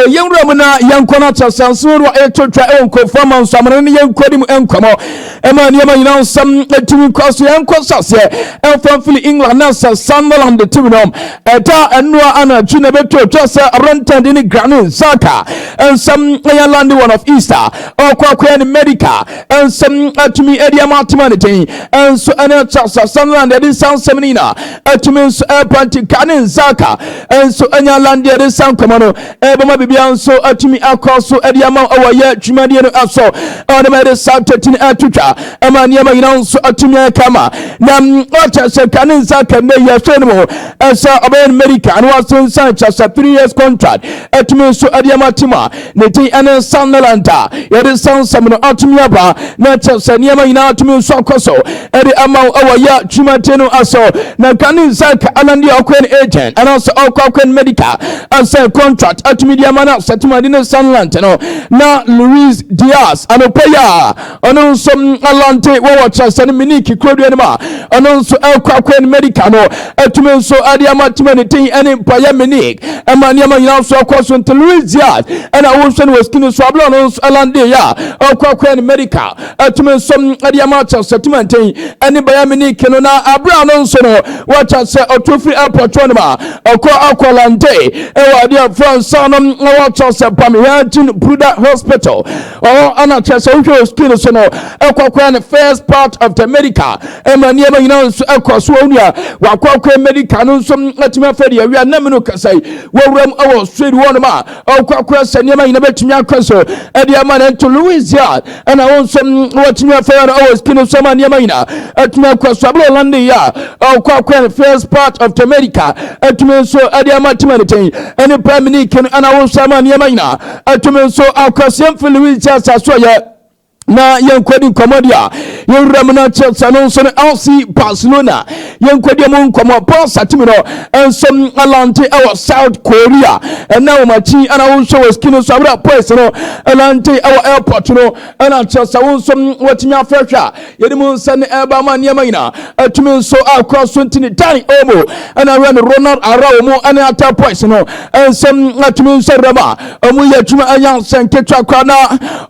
Yamuna, Yankonata, Sansura, Etra, Uncle Farman, Saman, Yankodim, Encomo, Emma, some to cross the Uncosas, Elfan England, Nasa, Sunderland, the Tibinum, Eta, and Noa Anna, Junabeto, Jossa, Rented in the Granite, Saka, and some Land one of Easter, or Quaquan Medica, and some to me, Eddie Martimanity, and so another Sunderland, that is San Seminina, to me, Panti Canin, Zaka, and so Land, that is San Comano, Ebama Bibian, so to me, across so Eddie Amount over yet, Jumadian also, on the matter Saturday Atucha, Amania, so to me, Kama, Nam, Ocha, Canin, Zaka, may have Fenimo, as a Medica, and was in Sanchez, a 3 years contract, at me, so Eddie Matima, Neti, and Sanalanta, it is San Samino, Atumiaba, Natchez, and Yama, to me, Sokoso, Eddie Amount over yet, Jumatino, also, Nakani Zaka, Alandi, Okwen agent, and also Okwen Medica, as a contract, at Media Mana, Satumadina Sanlantano, now Luis Diaz, and Opaya, and also Alante, Watchers, and Miniki, Crodianima, and also El Quaquan Medicano, Atumenso, Adiamatimani, and Empire Minik, and Maniama, also question to Luis Diaz, and I also was Kino Swablanos, Alandia, El Quaquan Medica, Atumenso, Adiamata, Satumante, and Empire Minik, and Abraham also, watch us, or Tufi Apatronima, or Aqualante, Ewadia France, Sanum, watch us, Pamihatin, Buddha Hospital, or Anachas, Kinosono, Aquaquan, first part of the Medica, and Maniama, Aquaswonia, Aquaquan Medica, some Latimafedia, we are Namuka say, well, our street one ma, Aquas and Yama in a Betimia Castle, and Yaman to Louisiana, and I want some watching your fair hours, Kinosama Yamina, at Makasablo Landia, Aquaquan, first part of the Medica, at Menso Adiamatimanity, and the Prime Minister, and I want some Yamina, at Menso Aquasian for Louisiana, Soya. Na yankwadi komodia yurramana Chelsea no so LC Barcelona yankwadi mon komo Paul Satimino and some Alante our South Korea and now machi and I also was kino so abra place no Alante our airport no and Chelsea won some watinya fresha yedimu san eba man yamaina atumin so across 20 tani omo and I run Ronald Arawo and ata place no and some atumin so rama omu yatuma ayan sanketwa kwana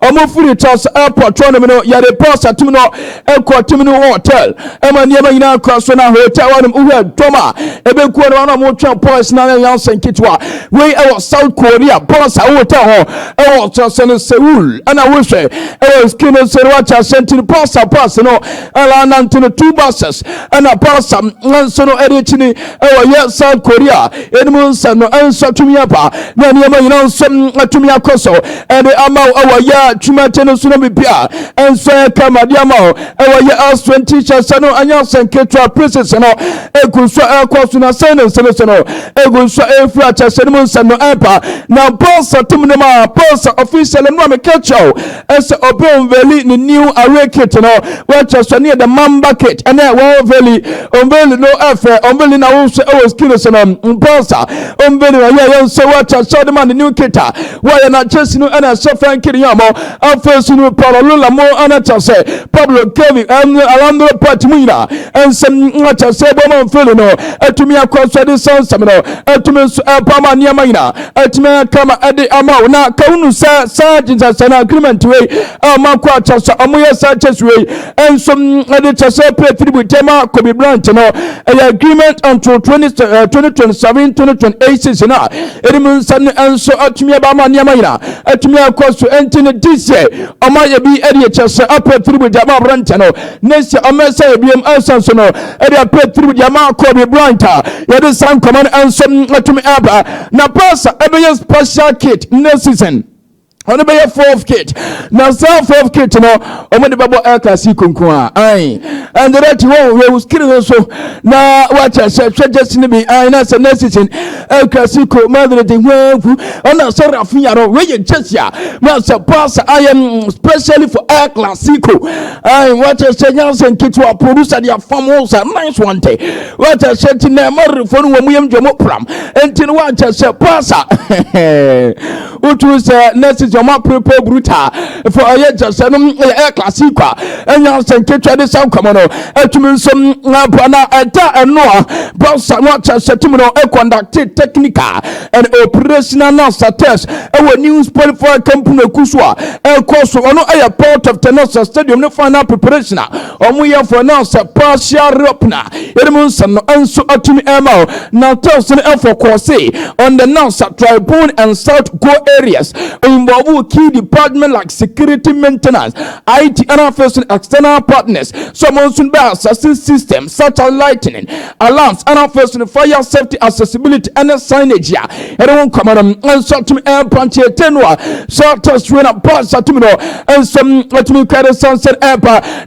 omu furi Chelsea airport Tournament, Yade Posa Timino, Elko Timino Hotel, Emma Yamina Crossona Hotel, Uwe Toma, Ebe Kuana Mocha Pois Nana Yansen Kitwa, way our South Korea, Posa Hotel, our Chelsea Seoul, and I wish I was Kino Serwacha sent to the Posa Pasano, Alan to the 2 buses, and a Posa, Lansono Edichini, our yes South Korea, Edmunds and answer to Miapa, Nanyama, some Tumia Koso, and the Amau, our ya, Chumateno Tsunami Pia. And so come at Yamo, our year as 20 Chasano, and Yansen Ketra Princess, and a good so air costina sentence, and a good so air flat as Sedmons and no Empa. Now, Posa Timunama, Posa official and Rami Ketcho, as a open valley in the new array kit, watch us near the Mamba kit, and that wall valley, on valley no affair, on valley now also always Kinnison, Posa, on valley, so watch us saw them on the new kita. Why not just no and a suffering Kiriamo, our first new Palo. More anatase Pablo Kevin and Alando Patimina and some natase Boman Filino Atumia Crossed Sans Samino Atumis Pama Niamina Atumia Kama Adi Amau na Kaunu Sergeants as an agreement way Makwa Chasa Amuya Sanchez way and some Aditase Petri Tema Kobe Branch an agreement until 2027 2028 season Edmunds and so Atumia Bama Niamina Atumia Cross to enter this year Amaya be Eddie Chess up through with Jama Brantano. Next, a message BM Alsansono, Eddie pet through Jama Kobe Branta. Yet the sun command and some to me Abba. Now, pass a special kit next season. On the 4th kit. Now, 4th kit, on the Babo El Clasico, and the red one was killing so. Now, what I said, just in the be, I know some necessity. El Clasico, mother, the way, on a sort of Fiaro, Ray Chesia, Master Pass, I am specially for El Clasico. I what I said, Jansen kit to a producer, their farmers are nice one day. What I said in their mother for William Jamopram, and to what I said, Passa. utu se nurses your ma prepare bruta for aye just no air classic enya senketwa de sam komo no atumi nsom na ata eno bossa no chasetimi no conduct technical and operational NASA test our news for company kuswa course ono aye part of the NASA stadium no final preparation omuya for NASA partial repna edemu nsam no anso atumi ema na test no for course on the NASA tribune and south go areas involve key department like security maintenance IT and affairs and external partners someone soon be assessing systems such as lighting alarms and affairs and fire safety accessibility and signage ya everyone come on and so to air punch tenwa so test when a pass to me and some let me carry sunset air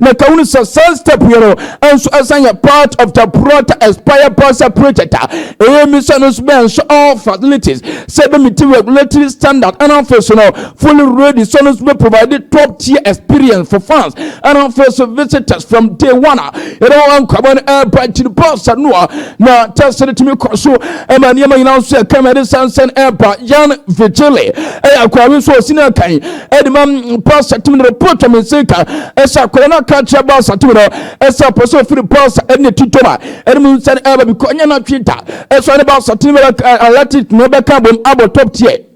na kauni sa step you and so as a part of the product expire pass project emissions bench all facilities said material regulatory standard and affairs fully ready so we provided top tier experience for fans and affairs visitors from day one everyone come on air punch the pass na test to me so emani you know say camera sunset air yan vigile akwawe so sina kan edman pass to me report me say ka esa corona catch about satiro esa person free pass any tutoma edman said air because nya na twitter esa about satiro electric no be carbon about top tier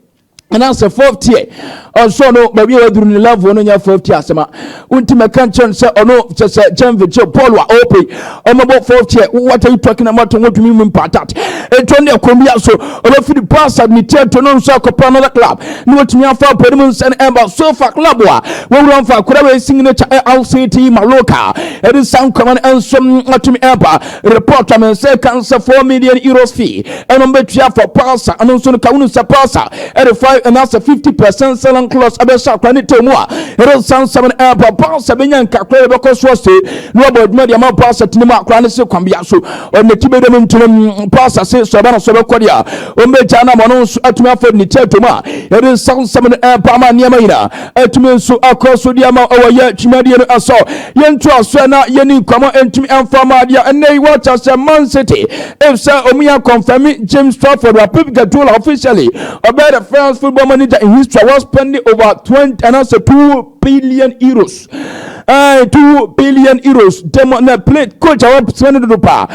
and that's a fourth tier also no baby we do level no nya fourth tier asema unti mekanchen say ono say Janvicho Paul wa ope about fourth tier what are you talking about what me impact etonde akombia so oba fi pass admit to no so akopa another club no what me afa pedimon and emba so far club wa we run for kura we signature outside maloka it is sound command and some atumi emba report am say cancel 4 million euros fee and on betua for pass and so no kawunu sa pass and that's a 50% selling clause abesa kwani temu a it is sound 7 emba pass benya nkakwa because so say no about media ma pass tinima akwa ne se kwambia so on the tibedem ntum pass so bana so be kodia ombe jana mono atumi afọ ni tetoma ere sound seven pama niama ina atumi so akoso dia ma owoye twimade no aso yentu aso na yeni komo entumi enfama dia enei watch as a Man City if say omuya confirm James Trafford wa Pep tool officially about the France football manager in history was spending over 20 and also 2 billion euros 2 billion euros demo na play coach our spending do pa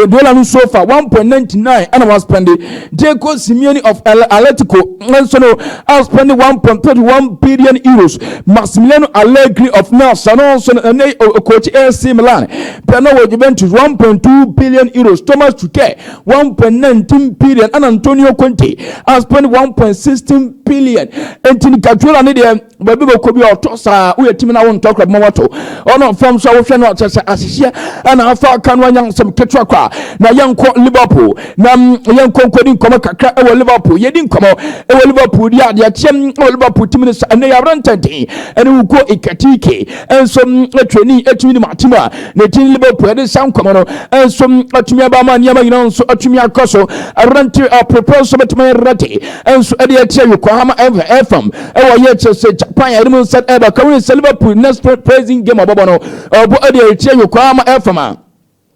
dollar no so far 1.99 and was spending Jacob Simeone of Atletico and so no I spending 1.31 billion euros Massimiliano Allegri of Napoli and also coach AC Milan Pano Juventus 1.2 billion euros Thomas Tuchel 1.19 billion and Antonio Conte I spent 1.16 billion and Tinikatula need baby ko bi otosa we timi na won talk about moto ono form so wo hwe no chese asihia ana afa kan wanyan sem ketwa kwa na yanko Liverpool na yanko nkodi nkomo kakra e wo Liverpool yedi nkomo e wo Liverpool dia dia tiem wo Liverpool timi na ya brantante ene uko ikatike enso atweni atumi ni matima na tin Liverpool de sam nkomo no enso atumi aba ma niam nyina enso atumi akoso arante prepare so betuma rate enso ade atia Yokohama FM e wo ye chese Japan edemu said ever current Liverpool next praising game abobono obo ade atia Yokohama FM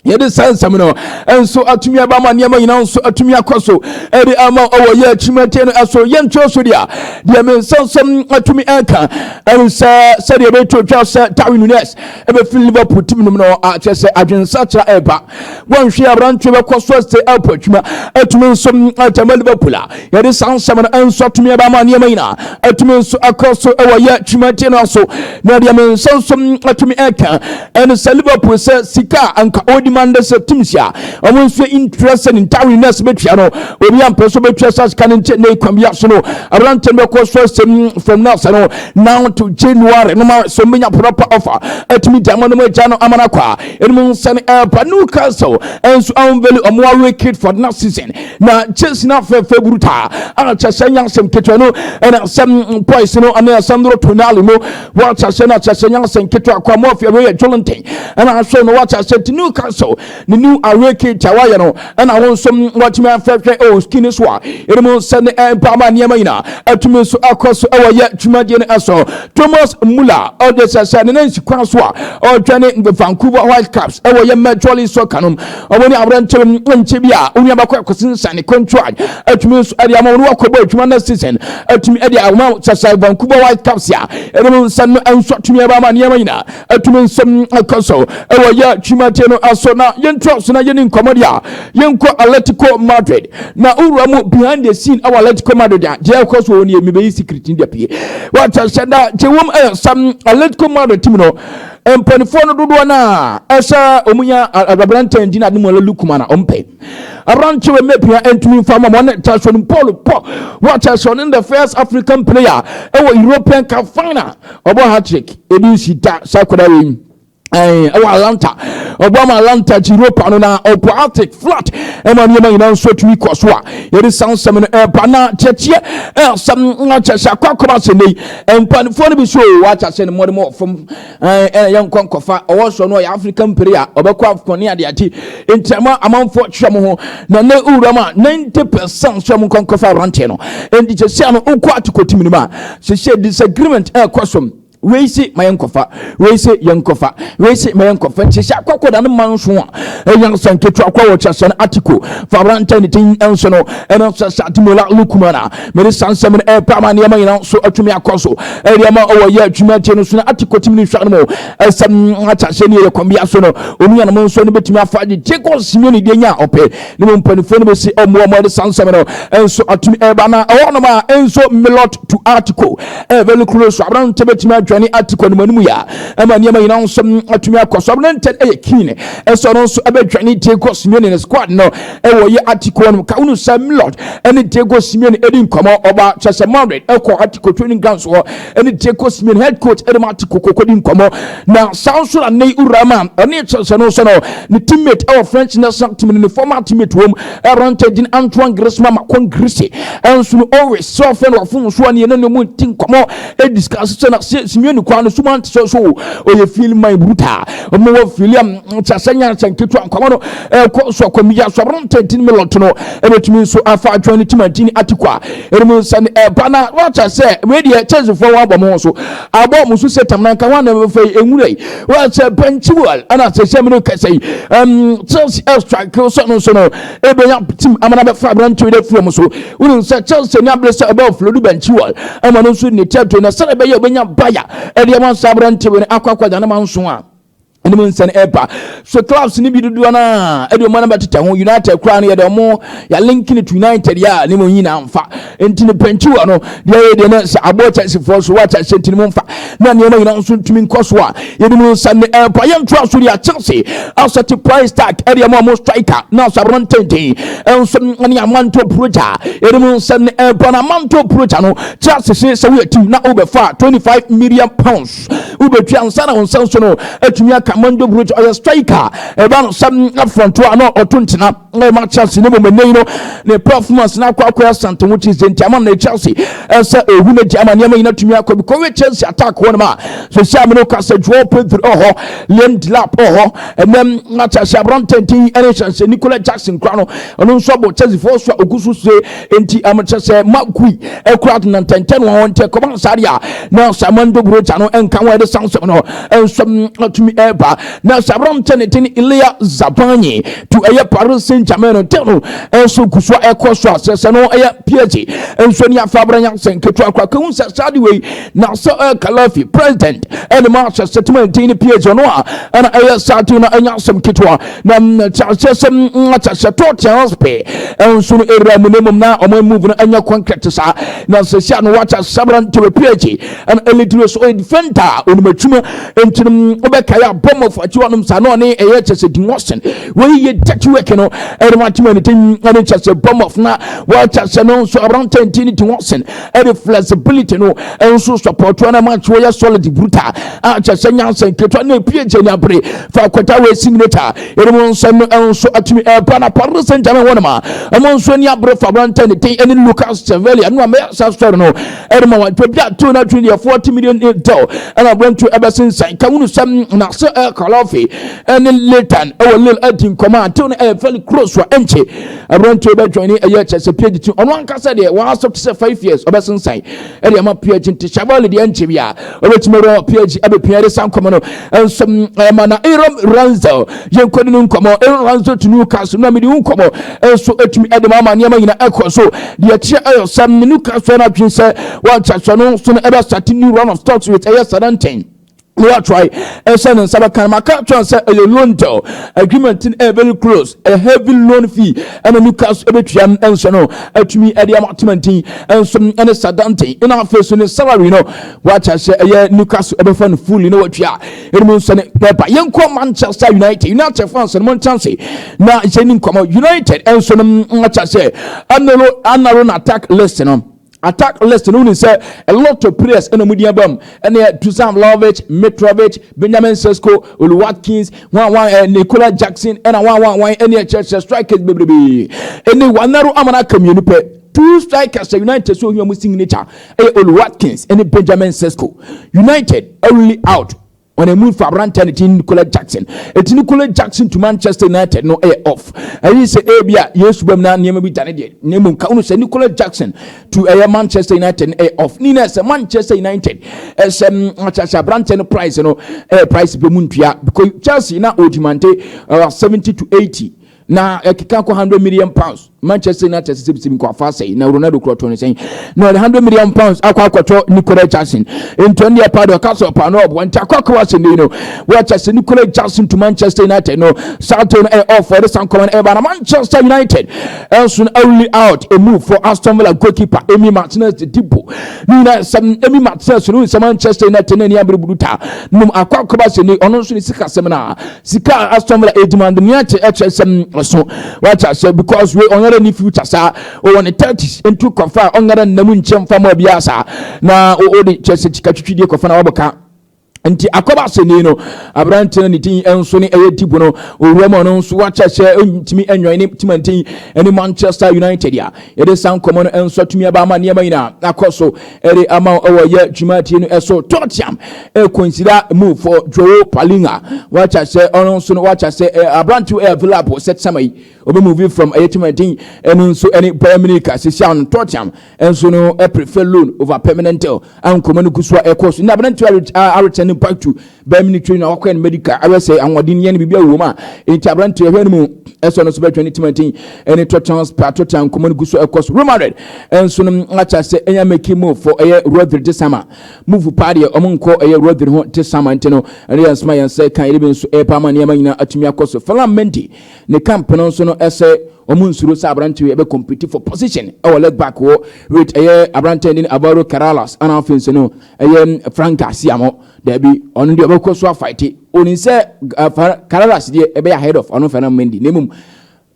yede sansa no enso atumi aba ma niam nyina enso atumi akoso ede ama owo ye chimete no aso yentwo so dia de men sansam atumi anka enso said e beto twa sa Darwin Nunes e be Liverpool team no achese adwensa tra eba wonhwe abrantwe be koso se apotuma atumi enso atama Liverpool yede sansa no enso atumi aba ma niam nyina atumi enso akoso owo ye chimete no aso na de men sansam atumi anka enso Liverpool se sika anka Manda Septimsia, almost interested in Tawiness Betriano, we be person betrayers can take Kwambiasono, around 10 course from now to January, no more so many proper offer at me Damano Jano Amanaqua, Edmund San Alpa Newcastle, and so on value a more wicked for next season. Now, just enough for Februta, I'll just send some Kitano and some Poisino and Sandro Tonalimo, watch I send out Chasayans and Kitra Quamofia Jolantine, and I saw no watch I said to Newcastle. so the new areke tawaya no and I want some watch me after skin so yɛde send mpama nneɛma nyina atumi so akɔ so ɛwɔ yɛ dwumadie no ɛso Thomas Muller ɔde sɛsɛ ne nansi kwan so a ɔtwɛne the Vancouver Whitecaps ɛwɔ yɛ Major League Soccer no ɔwɔ ne abrantɛm nkyɛ bi a onua bakɔ akɔsensan ne contract atumi so ɛde ama no akɔbɔ adwuma na season atumi ɛde ama sɛsɛ Vancouver Whitecaps a ɛde send no ɛnso atumi ɛba ama nneɛma nyina atumi nsɛm akɔ so ɛwɔ yɛ dwumadie no ɛso na yɛntɔ so na yɛne nkɔmmɔde a yɛnkɔ Atletico Madrid na owura mu behind the scene our Atletico Madrid je ko so woni me be secret ndi apie what said that je wom some Atletico Madrid team no empanifo no dodo na ehya omunya abrantan ndi na demo lukuma na ompe aranche we mepia entumi fama mo na tasho Paul what said in the first African player European Cup final obo hat-trick ebi sita sakoda we Atlanta Obama Atlanta Europa no na Arctic flat ema niema ina nso tumi koso a yeri sansam no bana chechie sam chesha kwakoma sene empanfo no bi so wacha se ne modemo fom yankon kofa owo so no ya African player obekọ afkon ade ati entama amanfo twem ho na na urama 90% so mon kofa rante no endi chese no ukọ atikotimi ni ma se disagreement kosom weisi mayenkofa weisi yankofa weisi mayenkofa chisha kwakoda no manso a yan sanketu akwa wo chase no atiko fabranta ni tin enso no eno sasa timola lukumana me sansam no pama ne yama so atumi akoso eriama owo ye atuma tie no so na atiko timi hwa no mo esam achase ne ye kwambia so no onuya no so no betumi afaje Jacob Simeone de nya ope ne mo mpanifo no besi omo de sansam no enso atumi bana owo no ma enso melot to article very close abranta betumi adwane atiko no manumu ya ama niema yina nsom atumi akoso abranta kine enso no so abadwane Jacob Simeone ne squad no ewo ye atiko no ka unu sam melot ene Jacob Simeone edi nkomo oba chase Madrid eko atiko training grounds ho ene Jacob Simeone head coach edi atiko kokodi nkomo na sanso na nei urama ene chase no so no ne teammate our French national team ne former teammate wom abranta din Antoine Griezmann makon Grissi enso no always so friend of fun so ne no mu tin nkomo e discuss so na Simeone kwa no suma so oye feel my bruta omo wo William chasanya chanketu nkomo no ko so komia so abranta tin melot no e betumi so afa atwani timantini atikwa eremu san bana wacha se we dey chance for one bomo so abo musu setam na kan wana fe enwurai wacha benchiwal ana se semino kasai Chelsea strike so no e benya team amana be fa branch dey from so wonu se Chelsea ni ablesa about flodu benchiwal amana so ni teto na sare be ye benya baya e dey man sabranch we akwakwa na manso a ene sen epa so clubs ni bi dudu na e de mo na beteta ho United kra na ye de mo ya linking to United ya ni mo nyina mfa enti ne penchiwa no de na abo Chelsea for so wacha senti mo mfa na ne mo nyina nso tumi nkoso a ye de mo sen epa ye ntwa so ya Chelsea asset price tag e de mo striker na sabron tenti enso ne amanto proja ye de mo sen epa na amanto proja no Chelsea se we team na obefa 25 million pounds ubetu ansana on senso no atumi Mando Bridge or striker about some up front to no or tuntina no match Chelsea no menino the performance na kwa Santo which is in Tiaman Chelsea as a winner Germany na tumi akọ because Chelsea attack one ma so Siamino Casa draw Pedro Lend lap and then match Shabron 10 chance Nicola Jackson Crown on so Chelsea for so ogusu say enti amateur Magui e crowd na 10 one take come Saria now Samando Bridge no enka we the sound no and some tumi na sabram tenetini Ilya Zabani to a Paris Saint-Germain teno enso kuswa ekoso asese no aya PSG enso ni afabran sen ketu akwa kun sadi we na so Kalafi president and March settlement in PSG no ana aya sati na anya sem ketwa na chasem chato transpe enso no era minimum na o move na anya contract sa na se no watch sabran to PSG and elite so defender on matuma entinum obekaya bomb of achiwanum sanone eye chese Dinwosen we ye touch work no e matuma ni tin ane chese bomb of na watch no so around 10 Dinwosen e flexibility no enso support na match we solid brutal a chese nyansen ketwa na PSG ni abre fa kwata we signature e mo nso no enso atumi e bana Paris Saint-Germain wonama e mo nso ni abre fa around 10 tin ene Lucas Chevalier no me sa story no e mo wa to bia to na 40 million $, and abrantu ebesensan kawunu sam na se kalofi ene letan lil adin command till na very close wa enche abrantu ebe join eye chese PhD ono ankasa de wa so to 5 years obesensan e de ma PhD nti shabali de enche bia obetimero PhD ebe piade san komo enso mana Aaron Ranzo yenkodi no nkomo Aaron Ranzo to Newcastle na me de nkomo enso etumi ede ma niam nyina ekoso de achi ayo sam Newcastle na twinse wa chacho no so na ebe start new run of stocks with ayo 17 we are try and Sabakan Maka transfer a loan deal agreement in a very close a heavy loan fee and a new cast ebetrian and so no to me at the amount and some and a sadante in our face on the salary you know what I say a new cast ever fun full you know what you are it means paper young Manchester United fans and Montansi now it's an income United and so what I say unknown attack list attack list no say a lot of players in the media bomb and Dusan Vlahovic, Mitrovic, Benjamin Sesko, Olu Watkins, Nicola Jackson and any church strikers baby any one narrow amana community 2 strikers United so you missing nature Olu Watkins and Benjamin Sesko United only out when they move for Branton to Nicola Jackson. It's Nicola Jackson to Manchester United, no air off. I say, Abia, yes, we now name be done again. Name say Nicola Jackson to a Manchester United air off. Nina is Manchester United as Branton price, you know, price be Muntia because Chelsea now Odimante 70 to 80. Now, a kika £100 million. Manchester United is kwa fase na Ronaldo Crotone saying no £100 million akwa Nicola Jackson in 20 part of Castle Panob when Takwa was in watch Nicola Jackson to Manchester United no Southampton off for the San Common Ever Manchester United else only out a move for Aston Villa goalkeeper Emi Martinez the Tipo Nina some Emi Martinez no is Manchester United ni abrubuta no akwa se ni ono so ni sika semina sika Aston Villa demand the United HSM so watch us because we on any future sir o on the 30s into confirm on ngara namu nchem fama bia sa na o de Chelsea tikatwitwi kofa na waboka nti akoba sene no abrante ne tin enso ne Tipo no owurama no nso wacha hye ntimi enwan ne timantin ene Manchester United ya yede san komo no enso tumi aba ma ne mayina akoso ere ama owo ye dwumati no eso Tottenham consider move for Joao Palinga wacha hye onso no wacha hye abrante available set samai obe move from timantin enu nso ene Bayern Munich asisia on Tottenham enso no prefer loan over permanent an komo no kuswa ekoso na abrante impact to Bayern Munich trainer akwa medical I will say anwodin ye ne bibia woma intabrante ehwe no mu eso no so be 2019 any Tottenham common guso ekos Romared enso no acha se enya make move for Rodri this summer move party omonko Rodri ho this summer ntino and yes my say kan ebe nso pama ne nyina atumi akoso Mendy ne camp no so no ese omunsuro sa abrante we be compete for position our leg back wo with abrante ni Alvaro Carreras and offense no Frank Garcia mo there be on the obekoso fight oni say Carreras dey ebe ahead of ono Mendy nemum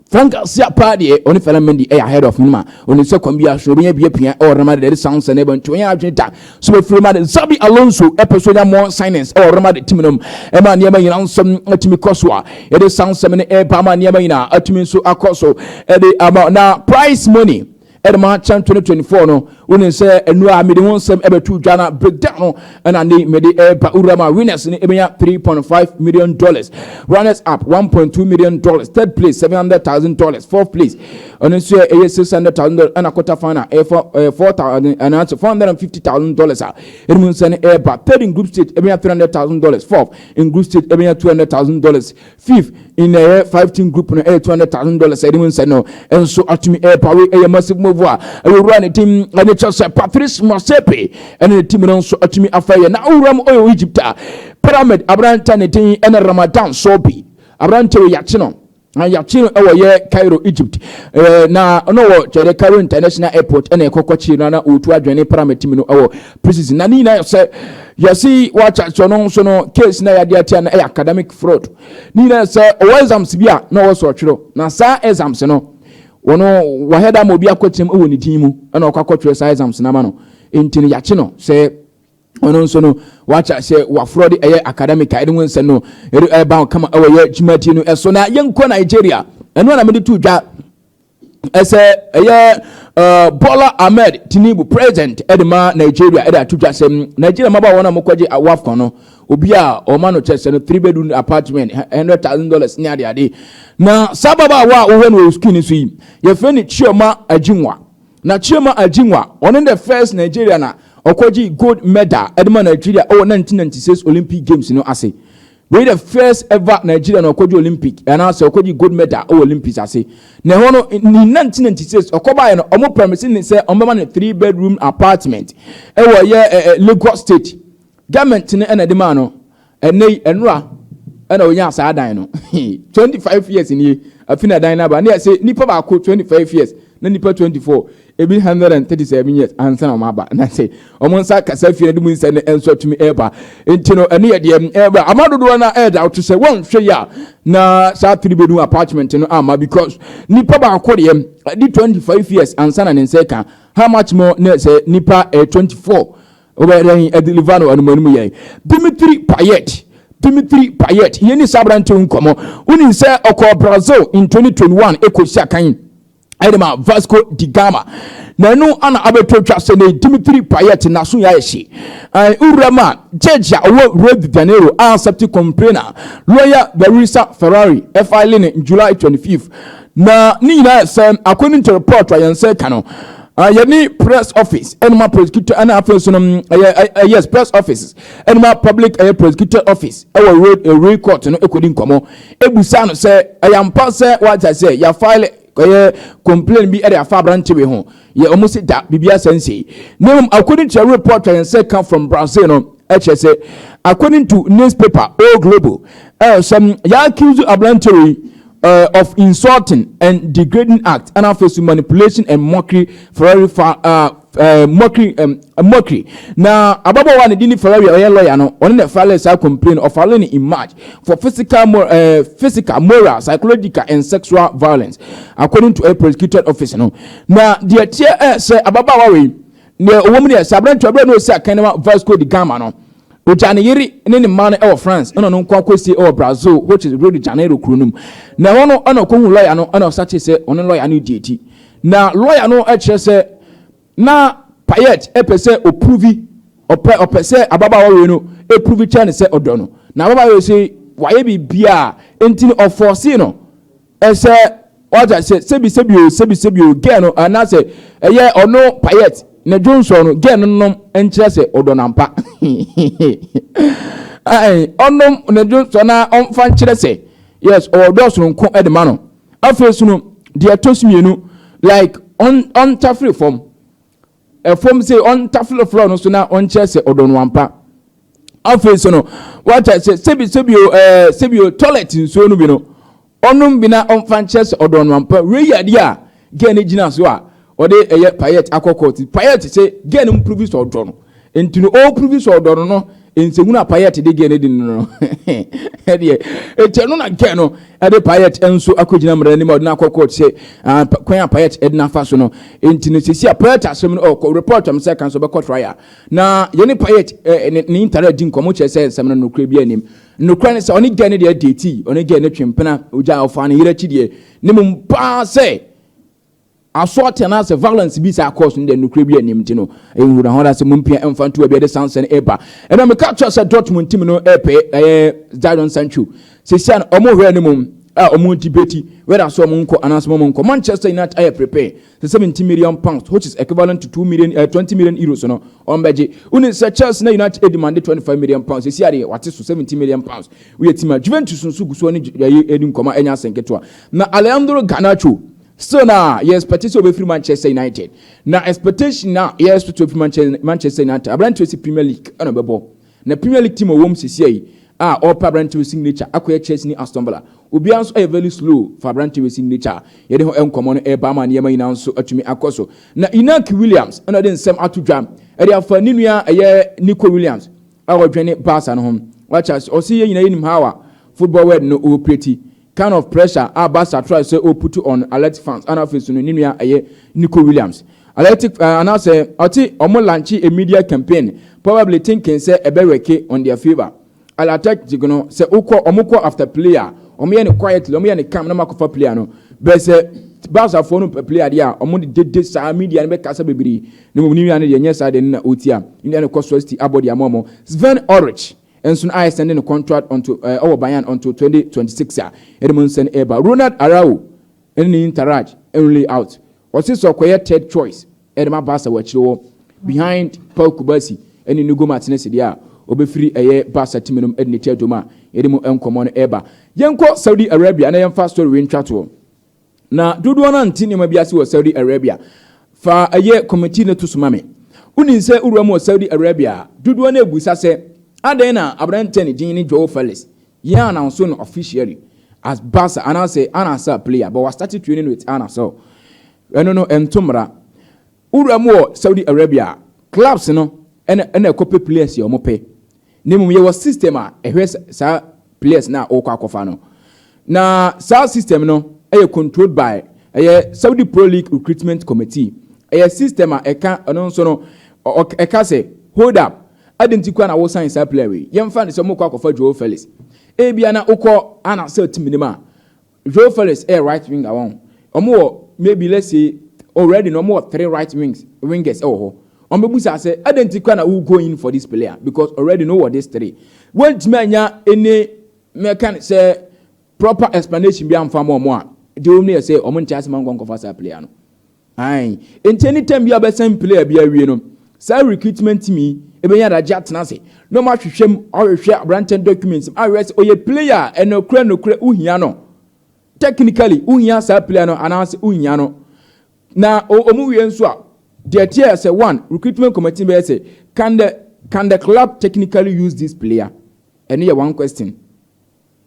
Frank Garcia party oni Mendy ahead of him oni say kwambia so be pia or Rama there sounds and even to ya adwenta so be free man Zabi Alonso episode more signings or Rama the team no e ma niam yina nsam atimi kosoa e dey sounds sem ne e pa ma niam yina atimi so akoso e dey about na prize money Edma Chan 2024 no when say enu a me de won sem ebetu dwana breakdown and ani me de pa urama winners ni ebenya $3.5 million, runners up $1.2 million, third place $700,000, fourth place and so $600,000 and a quarter final $4,000 and $450,000 it means an pa third in group stage ebenya $300,000, fourth in group stage ebenya $200,000, fifth in a 5-team group no $200,000 it means no and so atumi pa we massive move we run a team and just Patrice Mosepe and the team also atumi afaya na uram oyo Egypt pyramid abranta ne tin and Ramadan sobi abrante we yachino na yachino ewo ye Cairo Egypt na no chere Cairo International Airport and ekokochi na otu adwene pyramid team no ewo precision na ni na say yasi wacha so no case na ya dia na academic fraud ni na say o exams bia na wo so twiro na sa exams no wono waheda mo bia kwatem ewo ne tin mu na okwakotwe sa exams na ma no entini yache no say wono so no wacha say wa fraud academic I don't say no ba kama ewo ye jimati no eso na yenko Nigeria eno na me tu dwa ɛsɛ Bola Ahmed Tinubu president edema Nigeria eda tutwa sem Nigeria maba wona mokwaje awafko no obi a o ma no chese no 3-bedroom apartment $100,000 ni ade na sababa wa wo no skin so yi ye fe ni Chioma Ajinwa na Chioma Ajinwa one the first Nigeria na okwaji gold medal edema Nigeria 1996 Olympic Games no ase. We the first ever Nigerian okwaji Olympic and also okwaji gold medal Olympics ase. Na hono in 1996 okoba no omo premise ni say ombema no 3-bedroom apartment e wo ye Lagos State government ne na de ma no enei enura na onya asa dan no 25 years ni afina dan na ba na say nipa ba ko 25 years na nipa 24 ebi 137 years ansa na maba na say omonsa kasa fie de mu nsa ne enso tumi eba entino ene ye de eba amadodo na eda to say won hwe ya na sa 3-bedroom apartment no ama because nipa ba ko de 25 years ansa na ne nsa ka how much more na say nipa 24 obere deliver no anumanu ye Dimitri Payet yeni sabranto nkomo uni say okọ Brazil in 2021 ekosia kan Edema Vasco da Gama na no ana abetotwa se ne Dimitri Payet na so ya eshi urama judge owo Rio de Janeiro accept complainer lawyer Barisa Ferrari filing in July 25th na ni na say according to report I say kano yani press office enema prosecutor ana afenso no yes press offices enema public prosecutor office road court no ekodi nkomo ebusa no say ayampa say what I say ya file complain bi area fa branch we ho ye almost da bibia sense no according to a report and say come from Brazil no say according to newspaper O Global some ya accuse ablantery of insulting and degrading act and offensive manipulation and mockery mockery na ababa one dini Ferrari lawyer no on the file say complain of filing in March for physical moral psychological and sexual violence according to a prosecutor officer no na the tier say ababa we ne woman dey sabran to abra no say kanema Vasco da Gama no Ojane yiri ne man e France no no kwa kwesi Brazil which is Rio de Janeiro kronum na hono ana ko hu lawyer no ana sache say ono lawyer no dieti na lawyer no e kire say na Payet pese opese ababa we no prove chane say odo no na ababa we say waye bibia enti no force no say what I say sebi get no ana say eye ono Payet na Johnson no get no enchire say odo nampa ai ono na Johnson na onfa nchire say yes odo so nko edema no afesu no de atosmienu like on tafri form a form say on taflo floor no so na on chese odon wampa afeso no what I say sebio toilet nso no bi no onum bi na on fan chese odon wampa we yade a gen gina so a ode eye Payet akokoti Payet say gen improve so odon no entino all prove so odon no enseguna Payet de gen di no hede eteno na gen no ade Payet enso akogina mra ni modna akokoti say kwan Payet edna fa so no entino sisi Payet asem no report am say kan so be court trial na yeni Payet ni internet din komo che say sem no kra bi anim no kra ne say oni gen de date oni gen ne twempena oja ofa ne yira chidie ne mum pa say assault and as violence be sa cause in the nuclear bi anim ti no ehuru na hoda se mumpia emfantu abi de sansen eba and am capture say Dortmund team no Jadon Sancho se sian omo hwe ne mum omo debate whether so omo nko anas omo nko Manchester United are prepare the 70 million pounds which is equivalent to 20 million euros no on beje uni se Chelsea na United demand 25 million pounds se siare what is 70 million pounds we team Juventus nso guso ni edi nkoma enya senketo na Alejandro Garnacho so now, yes, expectation will be free Manchester United. Now, expectation now, yes, to Manchester United. I brand to see Premier League. Na Premier League team of Woms is here. All brand to signature. Acquire Chelsea ni Aston Villa. Ubians are very slow for brand to signature. Yet ho common air Bama Yama in so to me akoso. Na Inaki Williams, another same atu jam. Area for Ninuya a year Nico Williams. Our journey pass and home. Watch us or see you in how football word no pretty. Kind of pressure Abasa try say put on alert fans and office no Ninuya aye Nico Williams Athletic and say oti omo launch a media campaign probably thinking say ebereke on their favor Athletic say omoko after player omo ye quietly omo ye calm na makofa player no but say Barca for no player dia omo de sa media ne be kasa bebiri ne mo ni ane de nya sa de na otia ni ane cost abodi amomo Sven Ulreich enso I extending the contract onto our Bayern until 2026 ya edemon sen eba Ronald Araujo eni Interage only out was this okoye third choice edema Barca wachiro behind Paul Kubasi eni Nugo Martinez dia obefiri eye Barca team no edne tiadoma edemo enkomo no eba yenko Saudi Arabia na yemfa story we ntwato na dodo na ntini ma biase wo Saudi Arabia fa eye committee ne to sumame unin se urwa mo Saudi Arabia dodo na ebusa se aden na abrante ne din ni Joao Felix ya announce no officially as Barca anasa player but was started training with anasa no entomra urwa mo Saudi Arabia clubs no ena copy players yo mo pe nemu ye was system a ehwe sa players na okwa akofa no na sa system no controlled by a Saudi Pro League Recruitment Committee. A system eka anonso no eka say hold up. Identical na wo sign sa player we. Yem fan so mo kwa kofa Joao Felix. E bia na ukọ ana sell team nima. Joao Felix right wing awon. Omo maybe let's say already no more 3 right wingers ho. Ombebusa say identical na who go in for this player because already know what this 3. When manya any mechanic say proper explanation bi amfa mo a the only say omo ntia asema ngon kofa sa player no ai anytime you be same player bi awie no sa recruitment team e be yada jatna say no ma hwehwem ohwehwe abranten documents awe say oye player enokura uhia no technically uhia sa player no announce uhia no na omu wie nso a the tier say one recruitment committee be say can the club technically use this player and here one question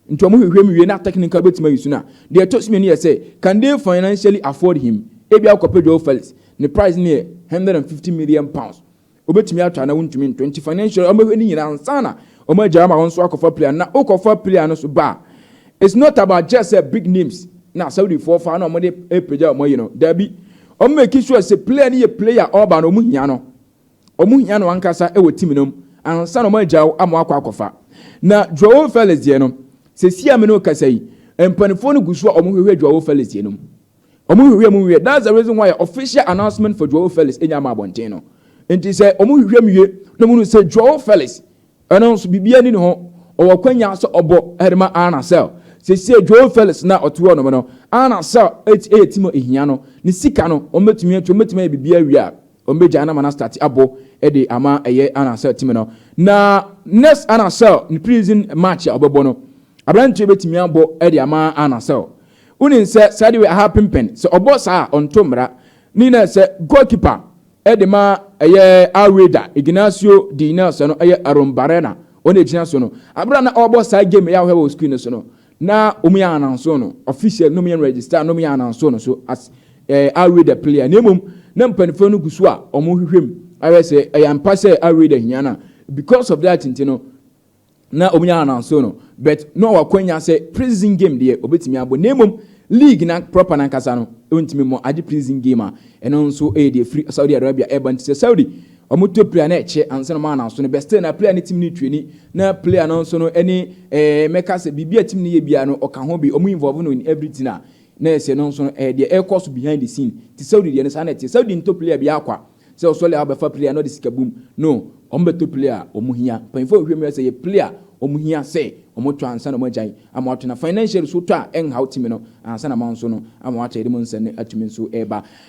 into mo hwehwem wie na technical betima use na they touch me here say can they financially afford him ebia akope Joao Felix the price near 150 million pounds obetimi atwa na wontumi 20 financial omehwe ni nyina ansana omagya ma wonso akofa player na okofa player no so ba it's not about just big names na Saudi for fa na omode epeja omoyi no dabi omeki sure say player ni ye player oba no omuhia no ankasa ewo team no ansana omagya amo akofa na Joao Felix ye no se sia me no kasai empanifo no guso omohwehwe Joao Felix ye no omohwehwe that's the reason why official announcement for Joao Felix enya ma bonten no enti se omohwehwe mwie no mu se Joao Felix announce bibia ni ho owakwanya so obo herma anasel se sia Joao Felix na oto no anasel 88 mo ehia no ni sika no ometumi bibia wia ombeja na mana start abo e ama eye anasel team no na next anasel ni prison match obobo no abranche betimi abo e ama anasel unin se sadi we happen pen so obo sa ontomra ni na se goalkeeper edema eye Aweda Ignacio Dinas no eye Arombarena one ejina so no abra na obo sa game ya hwe screen so no na omu ya ananso no official no me register no me ananso no so as Aweda player nemum na mpanifo no gusu a omu hwehwem awe se eye ampa se Aweda hiana because of that intino na omu ya ananso no but no wakwanya se prison game de obetimi abo nemum league na proper na kasa no ontimi mo ade prison game a eno nso de free Saudi Arabia urban se Saudi omoto player na eche ansa no na so no best na player ni team ni training na player no nso no any meka se bibia team ni ye bia no oka ho bi omo involve no in everything na ese no nso no de air course behind the scene ti Saudi de no sa na ti Saudi nto player bia akwa se osole abafa player no de sikabum no ombeto player omuhia panfo hwem se ye player omuhia se omotwa ansa no magyan amotwa na financial so to en how team no ansa na manso no amotwa de mo nsa ne atumi nso eba